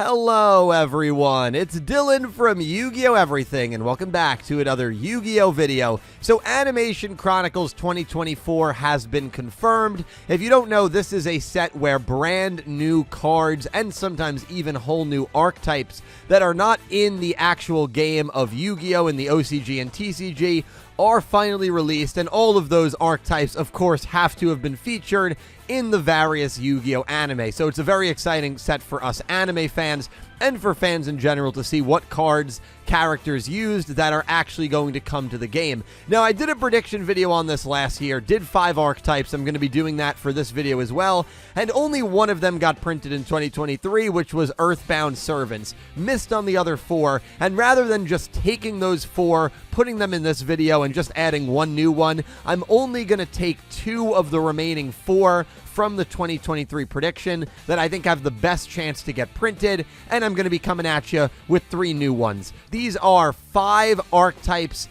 Hello everyone, it's Dylan from Yu-Gi-Oh! Everything, and welcome back to another Yu-Gi-Oh! Video. So Animation Chronicles 2024 has been confirmed. If you don't know, this is a set where brand new cards, and sometimes even whole new archetypes that are not in the actual game of Yu-Gi-Oh! In the OCG and TCG are finally released, and all of those archetypes, of course, have to have been featured in the various Yu-Gi-Oh! Anime. So it's a very exciting set for us anime fans and for fans in general to see what cards characters used that are actually going to come to the game. Now, I did a prediction video on this last year, did 5 archetypes. I'm going to be doing that for this video as well, and only one of them got printed in 2023, which was Earthbound Servants. Missed on the other 4, and rather than just taking those 4, putting them in this video, and just adding one new one, I'm only going to take 2 of the remaining 4 from the 2023 prediction that I think have the best chance to get printed, and I'm going to be coming at you with 3 new ones. These are 5 archetypes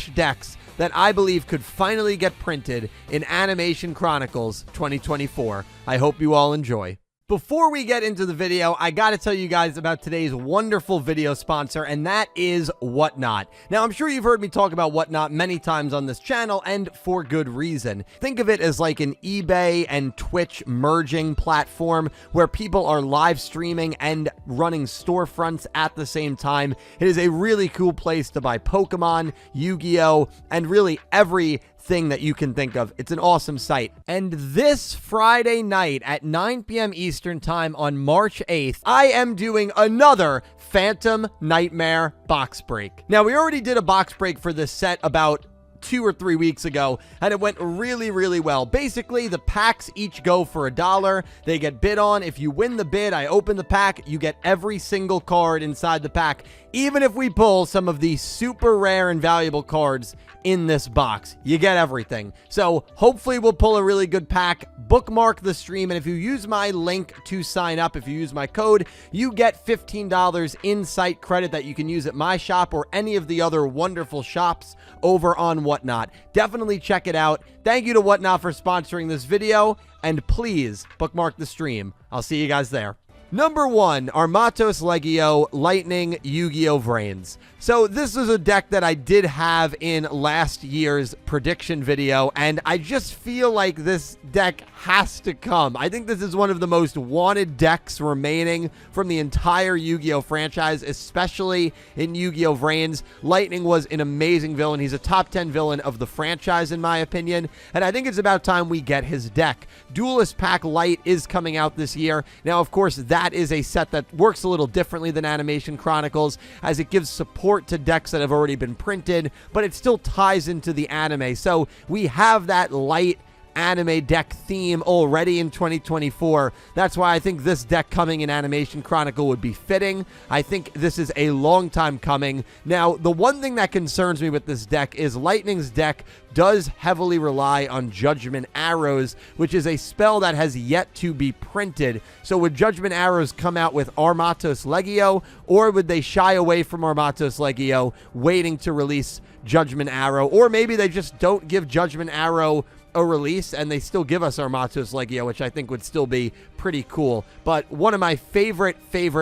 / decks that I believe could finally get printed in Animation Chronicles 2024. I hope you all enjoy. Before we get into the video, I gotta tell you guys about today's wonderful video sponsor, and that is Whatnot. Now, I'm sure you've heard me talk about Whatnot many times on this channel, and for good reason. Think of it as like an eBay and Twitch merging platform where people are live streaming and running storefronts at the same time. It is a really cool place to buy Pokemon, Yu-Gi-Oh!, and really everything that you can think of. It's an awesome site. And this Friday night at 9 p.m. Eastern Time on March 8th, I am doing another Phantom Nightmare box break. Now, we already did a box break for this set about 2 or 3 weeks ago, and it went really well. Basically, the packs each go for $1. They get bid on. If you win the bid, I open the pack, you get every single card inside the pack, even if we pull some of the super rare and valuable cards in this box. You get everything. So hopefully we'll pull a really good pack. Bookmark the stream, and if you use my link to sign up, if you use my code, you get $15 in-site credit that you can use at my shop or any of the other wonderful shops over on Whatnot. Definitely check it out. Thank you to Whatnot for sponsoring this video, and please bookmark the stream. I'll see you guys there. Number 1, Armatos Legio, Lightning, Yu-Gi-Oh! Vrains. So this is a deck that I did have in last year's prediction video, and I just feel like this deck has to come. I think this is one of the most wanted decks remaining from the entire Yu-Gi-Oh! Franchise, especially in Yu-Gi-Oh! Vrains. Lightning was an amazing villain. He's a top 10 villain of the franchise, in my opinion, and I think it's about time we get his deck. Duelist Pack Light is coming out this year. Now, of course, that is a set that works a little differently than Animation Chronicles, as it gives support to decks that have already been printed, but it still ties into the anime. So we have that light anime deck theme already in 2024. That's why I think this deck coming in Animation Chronicle would be fitting. I think this is a long time coming. Now, the one thing that concerns me with this deck is Lightning's deck does heavily rely on Judgment Arrows, which is a spell that has yet to be printed. So would Judgment Arrows come out with Armatos Legio, or would they shy away from Armatos Legio, waiting to release Judgment Arrow? Or maybe they just don't give Judgment Arrow a release and they still give us Armatos Legio, which I think would still be pretty cool. But one of my favorite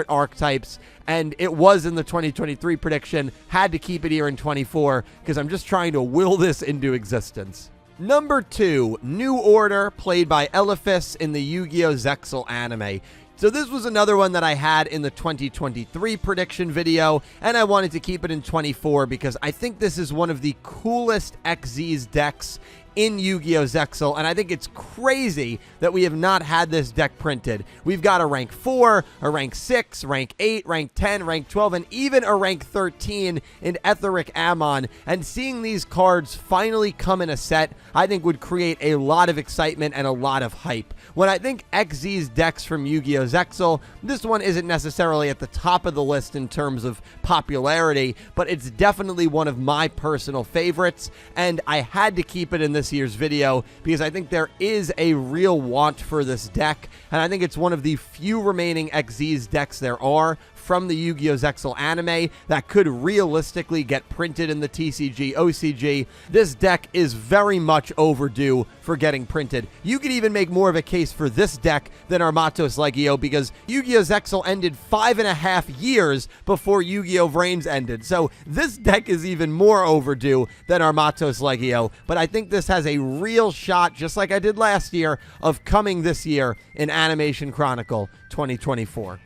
archetypes, and it was in the 2023 prediction, had to keep it here in 24 because I'm just trying to will this into existence. Number 2, New Order, played by Elephas in the Yu-Gi-Oh! Zexal anime. So this was another one that I had in the 2023 prediction video, and I wanted to keep it in 24 because I think this is one of the coolest XYZ decks in Yu-Gi-Oh! Zexal, and I think it's crazy that we have not had this deck printed. We've got a rank 4, a rank 6, rank 8, rank 10, rank 12, and even a rank 13 in Etheric Ammon, and seeing these cards finally come in a set, I think would create a lot of excitement and a lot of hype. When I think XZ's decks from Yu-Gi-Oh! Zexal, this one isn't necessarily at the top of the list in terms of popularity, but it's definitely one of my personal favorites, and I had to keep it in this year's video because I think there is a real want for this deck, and I think it's one of the few remaining XZ's decks there are from the Yu-Gi-Oh! Zexal anime that could realistically get printed in the TCG, OCG. This deck is very much overdue for getting printed. You could even make more of a case for this deck than Armatos Legio, because Yu-Gi-Oh! Zexal ended 5.5 years before Yu-Gi-Oh! Vrains ended. So this deck is even more overdue than Armatos Legio, but I think this has a real shot, just like I did last year, of coming this year in Animation Chronicle 2024.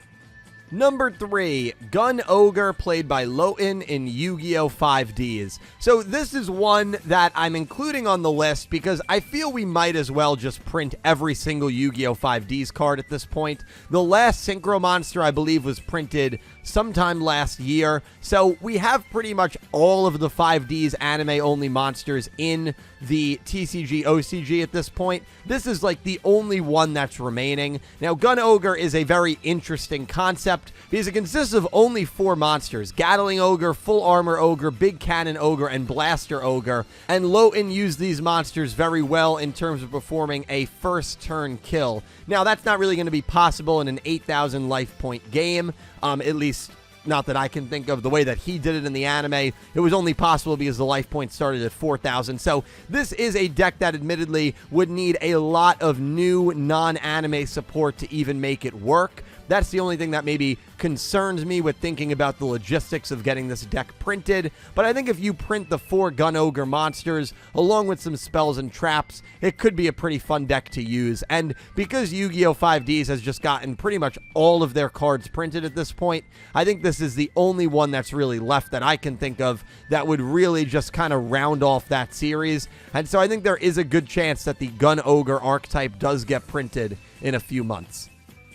Number 3, Gun Ogre, played by Loten in Yu-Gi-Oh! 5Ds. So this is one that I'm including on the list because I feel we might as well just print every single Yu-Gi-Oh! 5Ds card at this point. The last Synchro Monster, I believe, was printed sometime last year, so we have pretty much all of the 5Ds anime-only monsters in the TCG OCG at this point. This is like the only one that's remaining. Now, Gun Ogre is a very interesting concept because it consists of only 4 monsters: Gatling Ogre, Full Armor Ogre, Big Cannon Ogre, and Blaster Ogre. And Loten used these monsters very well in terms of performing a first turn kill. Now, that's not really going to be possible in an 8,000 life point game, at least not that I can think of. The way that he did it in the anime, it was only possible because the life point started at 4,000. So this is a deck that admittedly would need a lot of new non-anime support to even make it work. That's the only thing that maybe concerns me with thinking about the logistics of getting this deck printed. But I think if you print the 4 Gun Ogre monsters along with some spells and traps, it could be a pretty fun deck to use. And because Yu-Gi-Oh! 5Ds has just gotten pretty much all of their cards printed at this point, I think this is the only one that's really left that I can think of that would really just kind of round off that series. And so I think there is a good chance that the Gun Ogre archetype does get printed in a few months.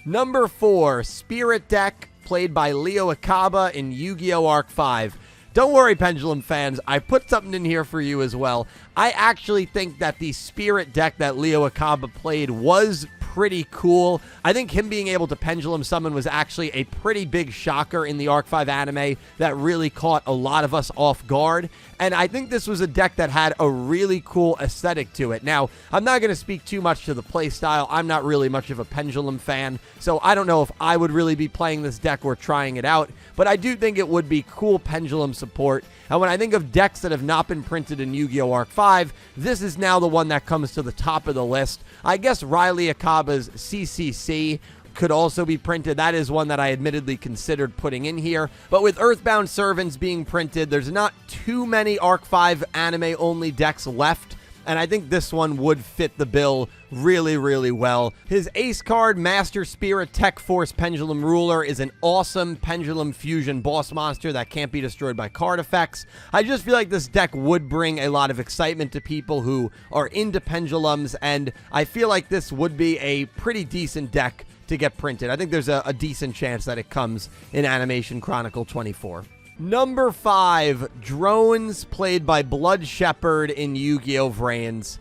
Number 4, Spirit Deck, played by Leo Akaba in Yu-Gi-Oh! Arc 5. Don't worry, Pendulum fans, I put something in here for you as well. I actually think that the Spirit Deck that Leo Akaba played was pretty cool. I think him being able to Pendulum Summon was actually a pretty big shocker in the Arc 5 anime that really caught a lot of us off guard. And I think this was a deck that had a really cool aesthetic to it. Now, I'm not going to speak too much to the playstyle. I'm not really much of a Pendulum fan, so I don't know if I would really be playing this deck or trying it out, but I do think it would be cool Pendulum support. And when I think of decks that have not been printed in Yu-Gi-Oh! Arc 5, this is now the one that comes to the top of the list. I guess Riley Akaba's CCC could also be printed. That is one that I admittedly considered putting in here. But with Earthbound Servants being printed, there's not too many Arc 5 anime-only decks left, and I think this one would fit the bill really, really well. His ace card, Master Spirit Tech Force Pendulum Ruler, is an awesome Pendulum Fusion boss monster that can't be destroyed by card effects. I just feel like this deck would bring a lot of excitement to people who are into pendulums, and I feel like this would be a pretty decent deck to get printed. I think there's a decent chance that it comes in Animation Chronicle 24. Number 5, Drones, played by Blood Shepherd in Yu-Gi-Oh! Vrains.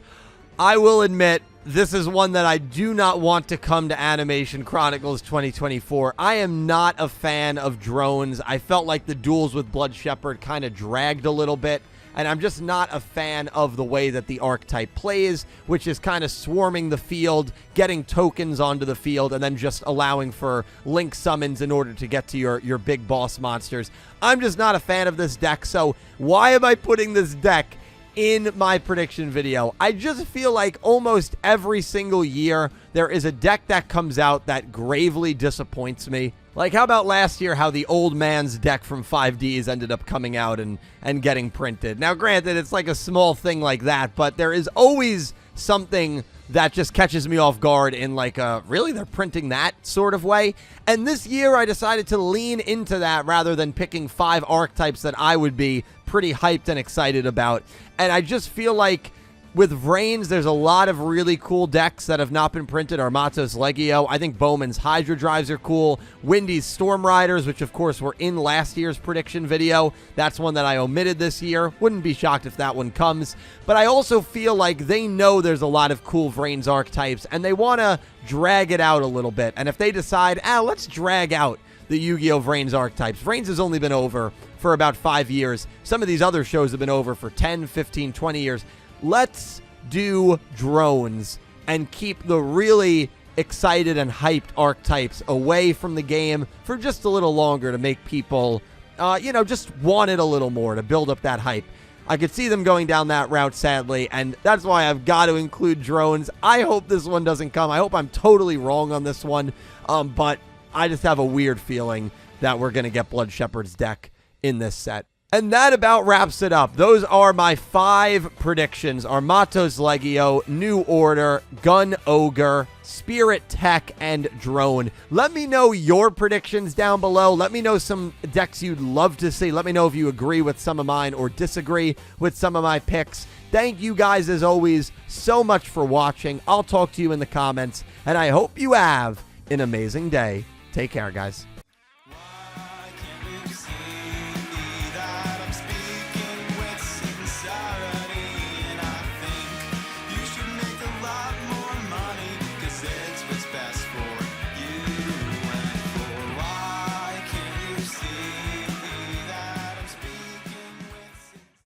I will admit, this is one that I do not want to come to Animation Chronicles 2024. I am not a fan of Drones. I felt like the duels with Blood Shepherd kind of dragged a little bit, and I'm just not a fan of the way that the archetype plays, which is kind of swarming the field, getting tokens onto the field, and then just allowing for link summons in order to get to your big boss monsters. I'm just not a fan of this deck, so why am I putting this deck in my prediction video? I just feel like almost every single year there is a deck that comes out that gravely disappoints me. Like, how about last year, how the old man's deck from 5Ds ended up coming out and getting printed? Now, granted, it's like a small thing like that, but there is always something that just catches me off guard in like a, really, they're printing that sort of way? And this year, I decided to lean into that rather than picking 5 archetypes that I would be pretty hyped and excited about. And I just feel like with Vrains, there's a lot of really cool decks that have not been printed. Armatos Legio. I think Bowman's Hydra Drives are cool. Windy's Storm Riders, which of course were in last year's prediction video. That's one that I omitted this year. Wouldn't be shocked if that one comes. But I also feel like they know there's a lot of cool Vrains archetypes, and they want to drag it out a little bit. And if they decide, let's drag out the Yu-Gi-Oh! Vrains archetypes. Vrains has only been over for about 5 years. Some of these other shows have been over for 10, 15, 20 years. Let's do drones and keep the really excited and hyped archetypes away from the game for just a little longer to make people, just want it a little more, to build up that hype. I could see them going down that route, sadly, and that's why I've got to include drones. I hope this one doesn't come. I hope I'm totally wrong on this one, but I just have a weird feeling that we're going to get Blood Shepherd's deck in this set. And that about wraps it up. Those are my 5 predictions. Armatos Legio, New Order, Gun Ogre, Spirit Tech, and Drone. Let me know your predictions down below. Let me know some decks you'd love to see. Let me know if you agree with some of mine or disagree with some of my picks. Thank you guys, as always, so much for watching. I'll talk to you in the comments, and I hope you have an amazing day. Take care, guys.